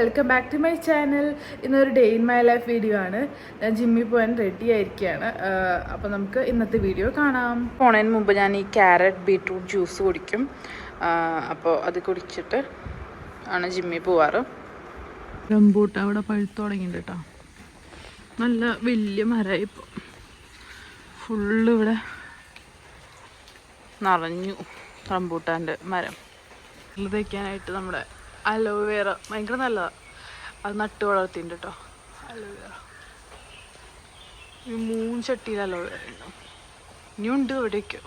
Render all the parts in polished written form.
Welcome back to my channel. ഇന്നൊരു day in my life video ആണ്. ഞാൻ ജിമ്മിൽ പോകാൻ റെഡി ആയിരിക്കുകയാണ്. അപ്പോൾ നമുക്ക് ഇന്നത്തെ വീഡിയോ കാണാം. പോണതിന് മുമ്പ് ഞാൻ ഈ ക്യാരറ്റ് ബീട്രൂട്ട് ജ്യൂസ് കുടിക്കും. അപ്പോൾ അത് കുടിച്ചിട്ട് ആണ് ജിമ്മിൽ പോവാറ്. റംബൂട്ട അവിടെ പഴുത്ത് തുടങ്ങിയിട്ടുണ്ട് കേട്ടോ. നല്ല വലിയ മരമായി ഇപ്പോൾ. ഫുള്ള് ഇവിടെ നിറഞ്ഞു റംബൂട്ടാൻ്റെ മരം. തേക്കാനായിട്ട് നമ്മുടെ അലോവേറ ഭയങ്കര നല്ലതാണ്. അത് നട്ട് വളർത്തിയിട്ടുണ്ട് കേട്ടോ. അലോവേറ ഈ 3 ചട്ടിയിൽ അലോവേറ ഉണ്ട്. ഇനിയുണ്ട് ഇവിടേക്ക്.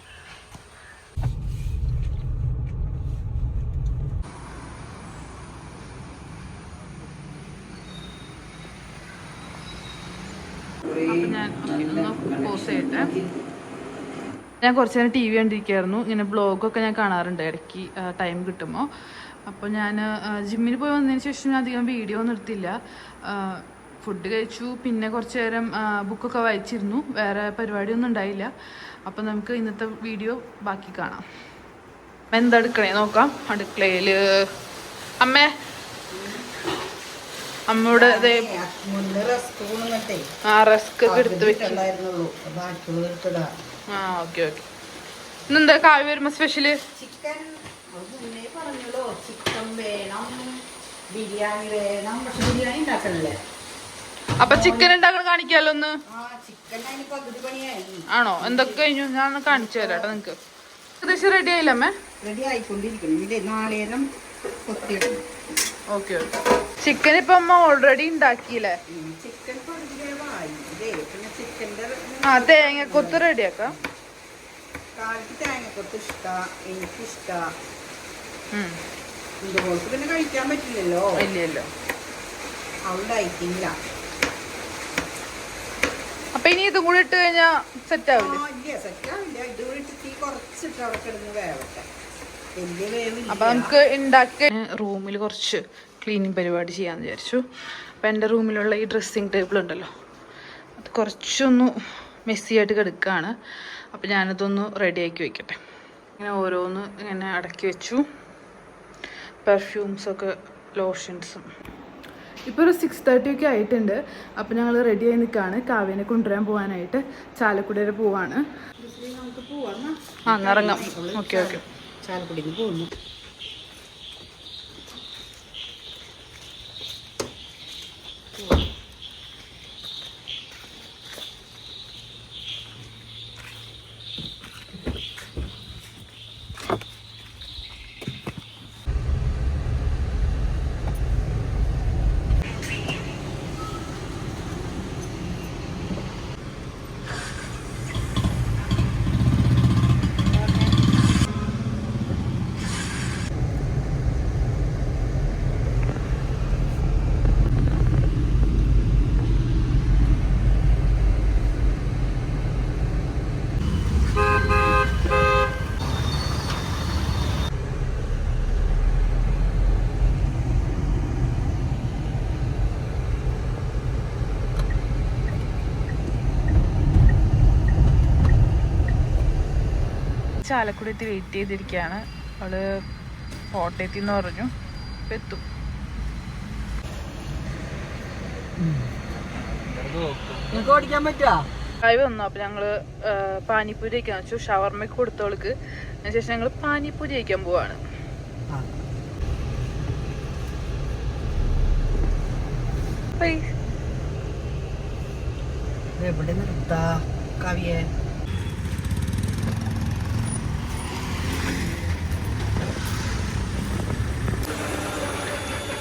ഞാൻ കുറച്ച് നേരം TV കണ്ടിരിക്കുകയായിരുന്നു. ഇങ്ങനെ ബ്ലോഗൊക്കെ ഞാൻ കാണാറുണ്ട് ഇടയ്ക്ക് ടൈം കിട്ടുമ്പോൾ. അപ്പോൾ ഞാൻ ജിമ്മിൽ പോയി വന്നതിന് ശേഷം ഞാൻ അധികം വീഡിയോ ഒന്നും എടുത്തില്ല. ഫുഡ് കഴിച്ചു, പിന്നെ കുറച്ച് നേരം ബുക്കൊക്കെ വായിച്ചിരുന്നു. വേറെ പരിപാടിയൊന്നും ഉണ്ടായില്ല. അപ്പോൾ നമുക്ക് ഇന്നത്തെ വീഡിയോ ബാക്കി കാണാം. എന്താ അടുക്കള നോക്കാം. അടുക്കളയിൽ അമ്മയുടെ റസ്ക് എടുത്ത് വെച്ചു. Okay okay. ഇന്നെന്താ കാവ്യ വരുമ്പോ സ്പെഷ്യല്? ചിക്കൻ വേണം, ബിരിയാണി വേണം. പക്ഷെ ബിരിയാണി ഉണ്ടാക്കണല്ലേ. അപ്പൊ ചിക്കൻ ഉണ്ടാക്കണം കാണിക്കാലോ ഒന്ന്. ആണോ? എന്തൊക്കെ കഴിഞ്ഞു? ഞാൻ ഒന്ന് കാണിച്ചു തരാം കേട്ടോ നിങ്ങക്ക്. ഏകദേശം റെഡി ആയില്ല അമ്മേ? റെഡി ആയിക്കൊണ്ടിരിക്കണം. നാളേരം കൊത്തിയിടണം. Okay okay. ചിക്കൻ ഇപ്പൊ അമ്മ ഓൾറെഡി ഉണ്ടാക്കിയില്ലേ? ചിക്കൻ തേങ്ങക്കൊത്ത് റെഡിയാക്കാം. കാലിക്ക് തേങ്ങക്കൊത്ത് ഇഷ്ടാ, എനിക്കിഷ്ടാ. ഇതുപോലെ പിന്നെ കഴിക്കാൻ പറ്റില്ലല്ലോ. ഇല്ലല്ലോ, അവളുണ്ടായിട്ടില്ല. അപ്പൊ ഇനി ഇതും കൂടി ഇട്ട് കഴിഞ്ഞാ സെറ്റ് ആവില്ല? സെറ്റാവില്ല. ഇതുകൂടി ഇട്ട് തീ കുറച്ചിട്ട് അവിടെ കിടന്ന് വേവട്ടെ. വലിയ വേവില്ല. അപ്പൊ നമുക്ക് ഉണ്ടാക്കി റൂമിൽ കുറച്ച് ക്ലീനിങ് പരിപാടി ചെയ്യാന്ന് വിചാരിച്ചു. അപ്പൊ എൻ്റെ റൂമിലുള്ള ഈ ഡ്രസ്സിങ് ടേബിൾ ഉണ്ടല്ലോ, അത് കുറച്ചൊന്ന് മെസ്സി ആയിട്ട് കിടക്കുകയാണ്. അപ്പം ഞാനതൊന്ന് റെഡിയാക്കി വെക്കട്ടെ. ഇങ്ങനെ ഓരോന്ന് ഇങ്ങനെ അടക്കി വെച്ചു. പെർഫ്യൂംസൊക്കെ, ലോഷൻസും. ഇപ്പോൾ ഒരു 6:30 ഒക്കെ ആയിട്ടുണ്ട്. അപ്പോൾ ഞങ്ങൾ റെഡിയായി നിൽക്കുകയാണ്. കാവ്യനെ കൊണ്ടുവരാൻ പോകാനായിട്ട് ചാലക്കുടി വരെ പോവാണ്. നമുക്ക് പോവാം. ഇറങ്ങാം. Okay okay. ചാലക്കുടിയിൽ പോകുന്നു. ചാലക്കുടി എത്തി വെയിറ്റ് ചെയ്തിരിക്കുകയാണ്. അവള് കോട്ടയത്തിൽ നിന്ന് പറഞ്ഞു. ഇപ്പം എത്തും. ഓടിക്കാൻ പറ്റുമോ? കായ് വന്നു. അപ്പം ഞങ്ങൾ പാനിപ്പൂരി കഴിക്കാൻ വെച്ചു. ഷവർമ്മയ്ക്ക് കൊടുത്തവൾക്ക്. അതിനുശേഷം ഞങ്ങൾ പാനിപ്പൂരി കഴിക്കാൻ പോവാണ്. എവിടെ നിർത്താ കവിയെ?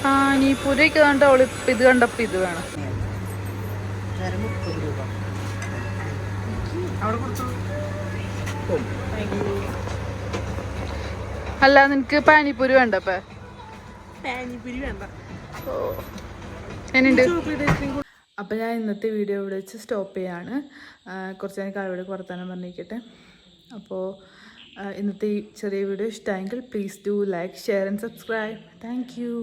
പാനിപ്പൂരി കണ്ട അവള് ഇത് കണ്ടപ്പോ ഇത് വേണം. അല്ല, നിനക്ക് പാനിപ്പൂരി വേണ്ടപ്പ? പാനിപ്പൂരി വേണ്ട. അപ്പം ഞാൻ ഇന്നത്തെ വീഡിയോ ഇവിടെ വെച്ച് സ്റ്റോപ്പ് ചെയ്യാണ്. കുറച്ച് നേരം കാവ്യയോട് വർത്താനം പറഞ്ഞിരിക്കട്ടെ. അപ്പോൾ ഇന്നത്തെ ഈ ചെറിയ വീഡിയോ ഇഷ്ടമായെങ്കിൽ please do like, share and subscribe. Thank you.